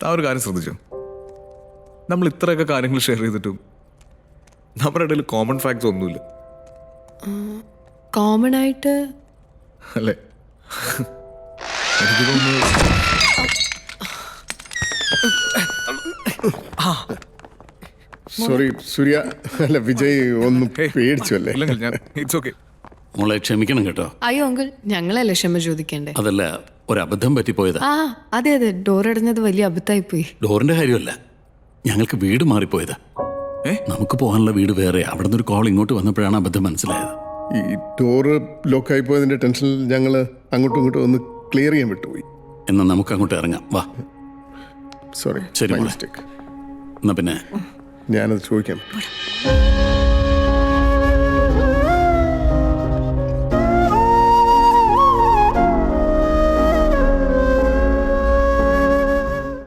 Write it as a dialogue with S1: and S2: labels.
S1: താ ഒരു കാര്യം ശ്രദ്ധിച്ചോ, നമ്മൾ ഇത്രയൊക്കെ കാര്യങ്ങൾ ഷെയർ ചെയ്തിട്ടും നമ്മുടെ ഇടയിൽ കോമൺ ഫാക്ട്സ് ഒന്നുമില്ല
S2: കോമൺ ആയിട്ട്
S1: അല്ലേ? എനിക്ക് തോന്നുന്നു
S3: സോറി സൂര്യ, അല്ല വിജയ് ഒന്ന് പേടിച്ചു അല്ലേ?
S1: ഇല്ലെങ്കിൽ ഞാൻ ഇറ്റ്സ് ഓക്കെ.
S4: മോളെ ക്ഷമിക്കണം കേട്ടോ.
S2: അയ്യോ അങ്കിൾ, ഞങ്ങളല്ലേ ക്ഷമ ചോദിക്കണ്ടേ?
S4: അതല്ല, ഒരബദ്ധം പറ്റിപ്പോയതാ.
S2: ആ അതെ അതെ, ഡോർ അടഞ്ഞത് വലിയ അബദ്ധമായി പോയി.
S4: ഡോറിന്റെ കാര്യമല്ല, ഞങ്ങൾക്ക് വീട് മാറിപ്പോയതാ. നമുക്ക് പോകാനുള്ള വീട് വേറെ. അവിടെ നിന്ന് ഒരു കോൾ ഇങ്ങോട്ട് വന്നപ്പോഴാണ് അബദ്ധം മനസ്സിലായത്.
S3: ഈ ഡോറ് ലോക്കായി പോയതിന്റെ ടെൻഷനിൽ ഞങ്ങൾ അങ്ങോട്ടും ഇങ്ങോട്ടും ഒന്ന് ക്ലിയർ ചെയ്യാൻ വിട്ടുപോയി.
S4: എന്നാൽ നമുക്ക് അങ്ങോട്ട് ഇറങ്ങാം, വാ.
S3: സോറി,
S4: ശരി മോളെ.
S3: മിസ്റ്റേക്ക്.
S4: എന്നാ പിന്നെ
S3: ഞാനത് ചോദിക്കാം.